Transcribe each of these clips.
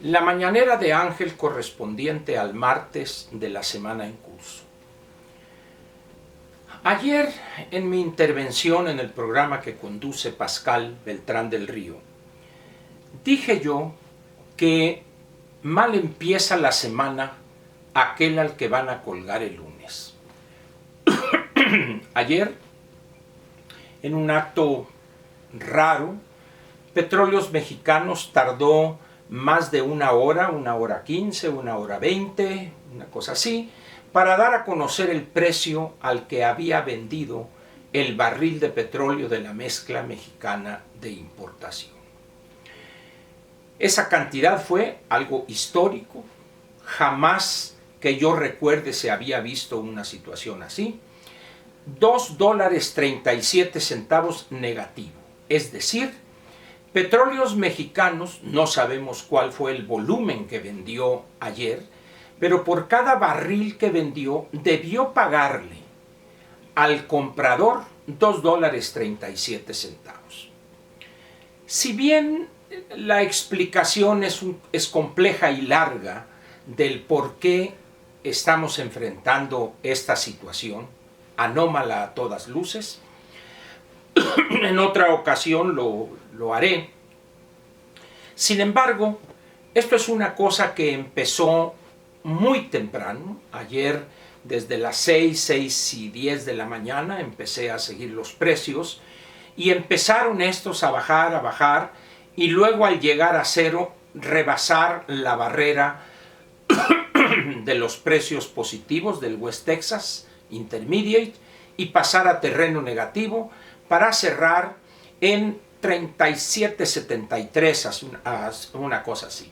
La mañanera de Ángel correspondiente al martes de la semana en curso. Ayer, en mi intervención en el programa que conduce Pascal Beltrán del Río, dije yo que mal empieza la semana aquel al que van a colgar el lunes. Ayer, en un acto raro, Petróleos Mexicanos tardó más de una hora 15, 1 hora 20, una cosa así, para dar a conocer el precio al que había vendido el barril de petróleo de la mezcla mexicana de importación. Esa cantidad fue algo histórico, jamás que yo recuerde se había visto una situación así. $2.37 negativo, es decir, Petróleos Mexicanos, no sabemos cuál fue el volumen que vendió ayer, pero por cada barril que vendió debió pagarle al comprador $2.37. Si bien la explicación es compleja y larga del por qué estamos enfrentando esta situación, anómala a todas luces, en otra ocasión lo haré. Sin embargo, esto es una cosa que empezó muy temprano. Ayer, desde las 6:10 de la mañana, empecé a seguir los precios y empezaron estos a bajar, y luego al llegar a cero, rebasar la barrera de los precios positivos del West Texas Intermediate y pasar a terreno negativo para cerrar en 37.73, una cosa así.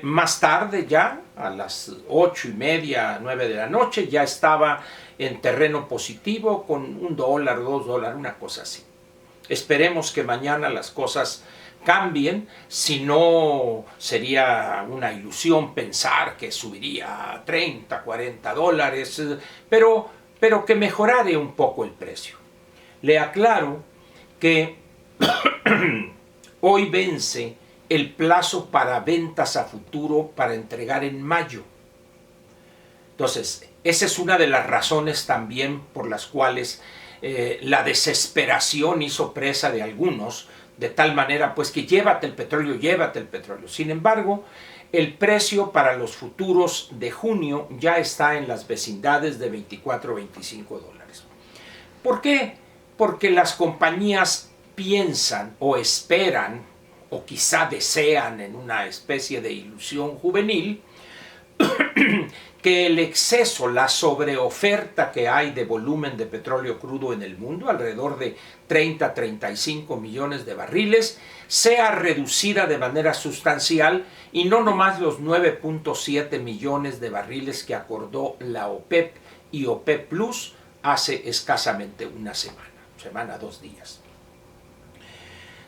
Más tarde ya, a las 8:30, 9 de la noche, ya estaba en terreno positivo con $1, $2, una cosa así. Esperemos que mañana las cosas cambien, si no sería una ilusión pensar que subiría a $30, $40, pero que mejorare un poco el precio. Le aclaro que hoy vence el plazo para ventas a futuro para entregar en mayo. Entonces, esa es una de las razones también por las cuales la desesperación hizo presa de algunos, de tal manera pues que llévate el petróleo. Sin embargo, el precio para los futuros de junio ya está en las vecindades de $24, $25. ¿Por qué? Porque las compañías piensan o esperan o quizá desean en una especie de ilusión juvenil que el exceso, la sobreoferta que hay de volumen de petróleo crudo en el mundo, alrededor de 30-35 millones de barriles, sea reducida de manera sustancial y no nomás los 9.7 millones de barriles que acordó la OPEP y OPEP Plus hace escasamente una semana, 2 días.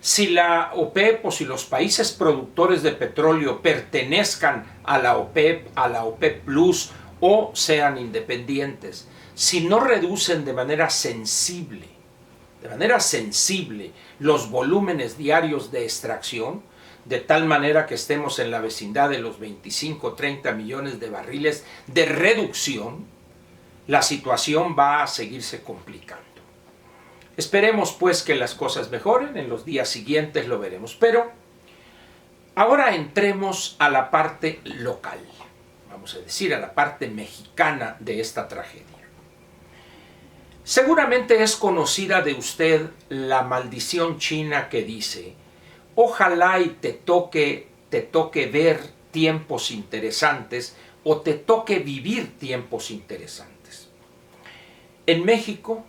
Si la OPEP o si los países productores de petróleo pertenezcan a la OPEP Plus o sean independientes, si no reducen de manera sensible los volúmenes diarios de extracción, de tal manera que estemos en la vecindad de los 25-30 millones de barriles de reducción, la situación va a seguirse complicando. Esperemos pues que las cosas mejoren, en los días siguientes lo veremos, pero ahora entremos a la parte local, vamos a decir a la parte mexicana de esta tragedia. Seguramente es conocida de usted la maldición china que dice: ojalá y te toque ver tiempos interesantes o te toque vivir tiempos interesantes. En México,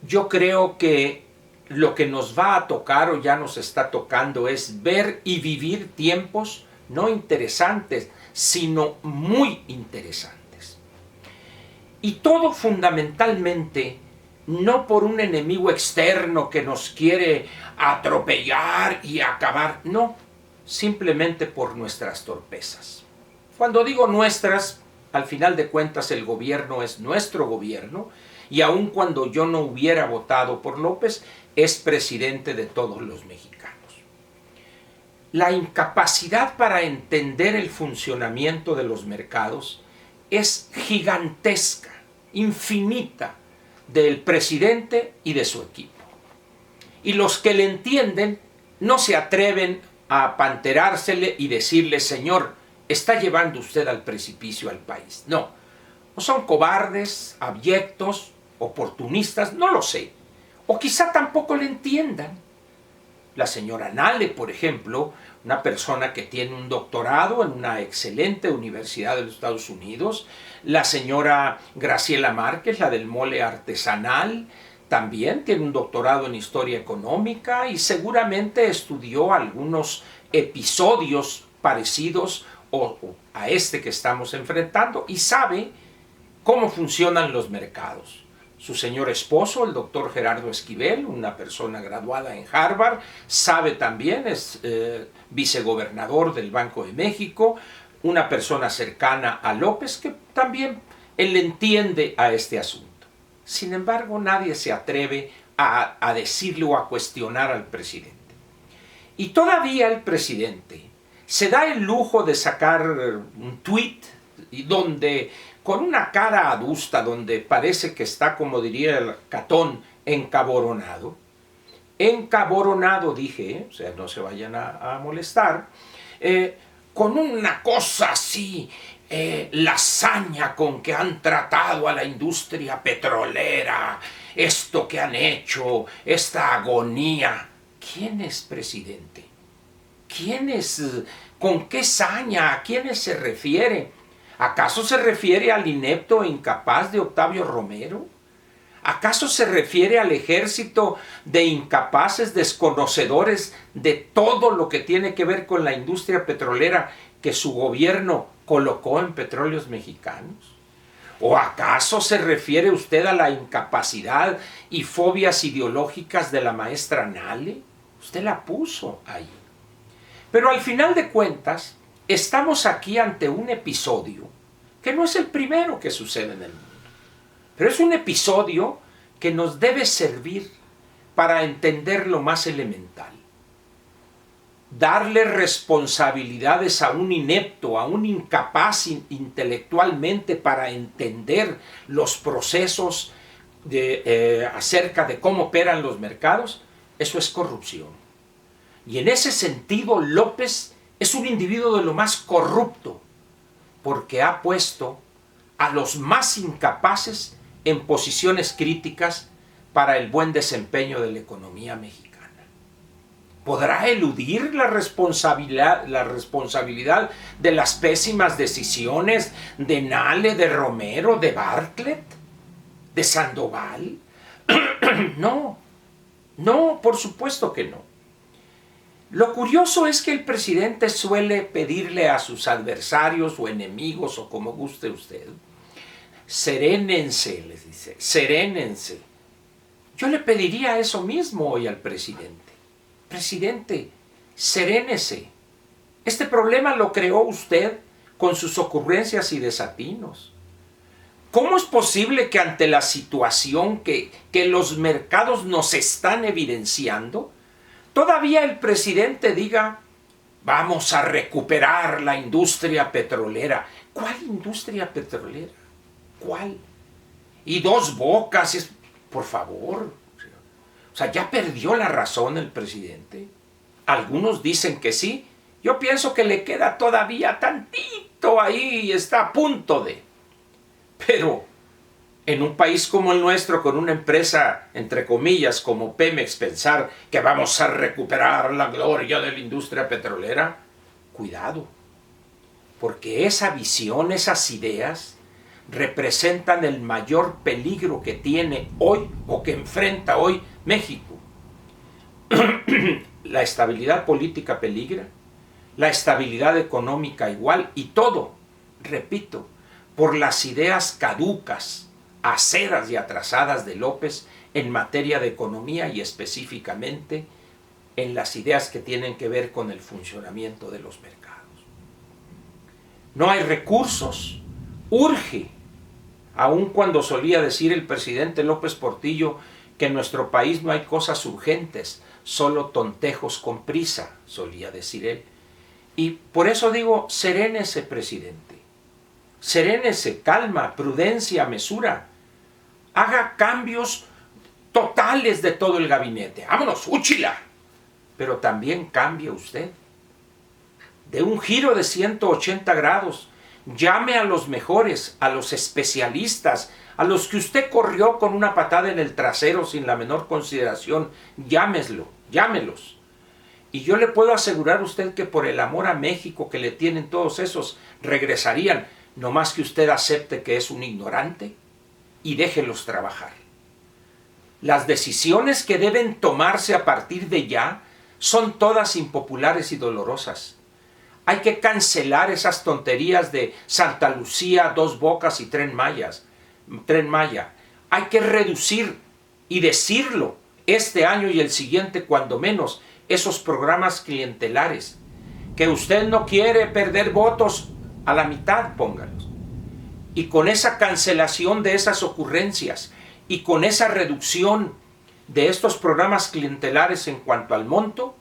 yo creo que lo que nos va a tocar o ya nos está tocando es ver y vivir tiempos no interesantes, sino muy interesantes. Y todo fundamentalmente no por un enemigo externo que nos quiere atropellar y acabar, no, simplemente por nuestras torpezas. Cuando digo nuestras, al final de cuentas el gobierno es nuestro gobierno, y aun cuando yo no hubiera votado por López, es presidente de todos los mexicanos. la incapacidad para entender el funcionamiento de los mercados es gigantesca, infinita, del presidente y de su equipo. Y los que le entienden no se atreven a apanterársele y decirle: señor, está llevando usted al precipicio al país. No, o son cobardes, abyectos, oportunistas, no lo sé. O quizá tampoco le entiendan. La señora Nale, por ejemplo, una persona que tiene un doctorado en una excelente universidad de los Estados Unidos, la señora Graciela Márquez, la del mole artesanal, también tiene un doctorado en historia económica y seguramente estudió algunos episodios parecidos a este que estamos enfrentando y sabe cómo funcionan los mercados. Su señor esposo, el doctor Gerardo Esquivel, una persona graduada en Harvard, sabe también, es vicegobernador del Banco de México, una persona cercana a López que también él entiende a este asunto. Sin embargo, nadie se atreve a decirle o a cuestionar al presidente. Y todavía el presidente se da el lujo de sacar un tuit donde, con una cara adusta, donde parece que está, como diría el Catón, encaboronado. Encaboronado, dije, o sea, no se vayan a molestar, con una cosa así, la hazaña con que han tratado a la industria petrolera, esto que han hecho, esta agonía. ¿Quién es presidente? ¿Quién es? ¿Con qué saña? ¿A quiénes se refiere? ¿Acaso se refiere al inepto e incapaz de Octavio Romero? ¿Acaso se refiere al ejército de incapaces desconocedores de todo lo que tiene que ver con la industria petrolera que su gobierno colocó en Petróleos Mexicanos? ¿O acaso se refiere usted a la incapacidad y fobias ideológicas de la maestra Nale? Usted la puso ahí. Pero al final de cuentas, estamos aquí ante un episodio que no es el primero que sucede en el mundo. Pero es un episodio que nos debe servir para entender lo más elemental. Darle responsabilidades a un inepto, a un incapaz intelectualmente para entender los procesos acerca de cómo operan los mercados, eso es corrupción. Y en ese sentido, López es un individuo de lo más corrupto, porque ha puesto a los más incapaces en posiciones críticas para el buen desempeño de la economía mexicana. ¿Podrá eludir la responsabilidad de las pésimas decisiones de Nale, de Romero, de Bartlett, de Sandoval? No, por supuesto que no. Lo curioso es que el presidente suele pedirle a sus adversarios o enemigos, o como guste usted, serénense, les dice, serénense. Yo le pediría eso mismo hoy al presidente. Presidente, serénese. Este problema lo creó usted con sus ocurrencias y desatinos. ¿Cómo es posible que ante la situación que los mercados nos están evidenciando, todavía el presidente diga: vamos a recuperar la industria petrolera? ¿Cuál industria petrolera? ¿Cuál? Y Dos Bocas, por favor. O sea, ¿ya perdió la razón el presidente? Algunos dicen que sí. Yo pienso que le queda todavía tantito ahí y está a punto de. Pero en un país como el nuestro, con una empresa, entre comillas, como Pemex, pensar que vamos a recuperar la gloria de la industria petrolera, cuidado. Porque esa visión, esas ideas, representan el mayor peligro que tiene hoy o que enfrenta hoy México. La estabilidad política peligra, la estabilidad económica igual, y todo, repito, por las ideas caducas, aceras y atrasadas de López en materia de economía y específicamente en las ideas que tienen que ver con el funcionamiento de los mercados. No hay recursos, urge, aun cuando solía decir el presidente López Portillo que en nuestro país no hay cosas urgentes, solo tontejos con prisa, solía decir él. Y por eso digo, serénese, presidente. Serénese, calma, prudencia, mesura. Haga cambios totales de todo el gabinete. ¡Vámonos, úchila! Pero también cambie usted. De un giro de 180 grados. Llame a los mejores, a los especialistas, a los que usted corrió con una patada en el trasero sin la menor consideración. Llámelos. Y yo le puedo asegurar a usted que por el amor a México que le tienen todos esos, regresarían, no más que usted acepte que es un ignorante y déjelos trabajar. Las decisiones que deben tomarse a partir de ya son todas impopulares y dolorosas. Hay que cancelar esas tonterías de Santa Lucía, Dos Bocas y Tren Maya. Hay que reducir y decirlo este año y el siguiente, cuando menos, esos programas clientelares. Que usted no quiere perder votos, a la mitad póngalos. Y con esa cancelación de esas ocurrencias y con esa reducción de estos programas clientelares en cuanto al monto,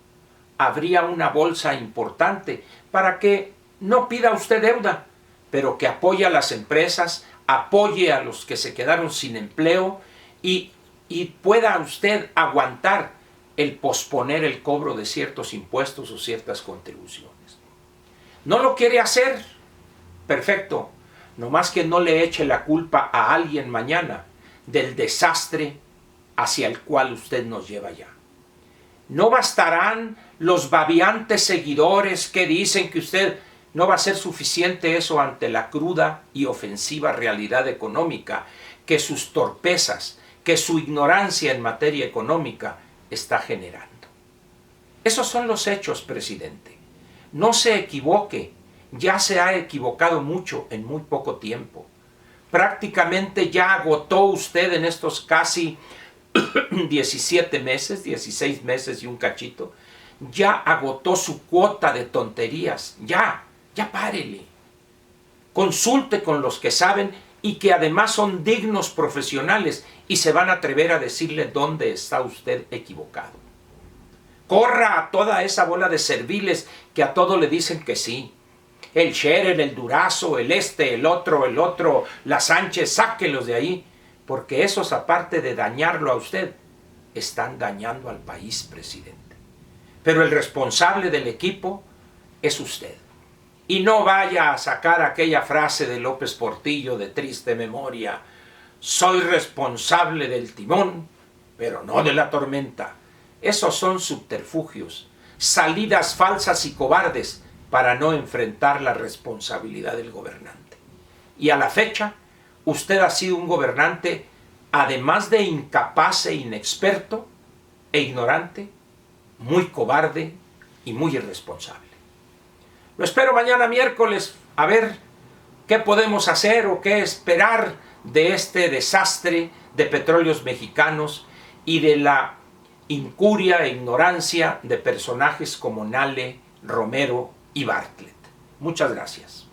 habría una bolsa importante para que no pida usted deuda, pero que apoye a las empresas, apoye a los que se quedaron sin empleo y pueda usted aguantar el posponer el cobro de ciertos impuestos o ciertas contribuciones. ¿No lo quiere hacer? Perfecto. Nomás que no le eche la culpa a alguien mañana del desastre hacia el cual usted nos lleva ya. No bastarán los babeantes seguidores que dicen que usted no va a ser suficiente eso ante la cruda y ofensiva realidad económica, que sus torpezas, que su ignorancia en materia económica está generando. Esos son los hechos, presidente. No se equivoque, ya se ha equivocado mucho en muy poco tiempo. Prácticamente ya agotó usted en estos casi 17 meses, 16 meses y un cachito, ya agotó su cuota de tonterías. Ya párele. Consulte con los que saben y que además son dignos profesionales y se van a atrever a decirle dónde está usted equivocado. Corra a toda esa bola de serviles que a todo le dicen que sí. El Scherer, el Durazo, el otro, la Sánchez, sáquelos de ahí. Porque esos, aparte de dañarlo a usted, están dañando al país, presidente. Pero el responsable del equipo es usted. Y no vaya a sacar aquella frase de López Portillo de triste memoria: soy responsable del timón, pero no de la tormenta. Esos son subterfugios, salidas falsas y cobardes para no enfrentar la responsabilidad del gobernante. Y a la fecha, usted ha sido un gobernante, además de incapaz e inexperto e ignorante, muy cobarde y muy irresponsable. Lo espero mañana miércoles a ver qué podemos hacer o qué esperar de este desastre de Petróleos Mexicanos y de la incuria e ignorancia de personajes como Nale, Romero y Bartlett. Muchas gracias.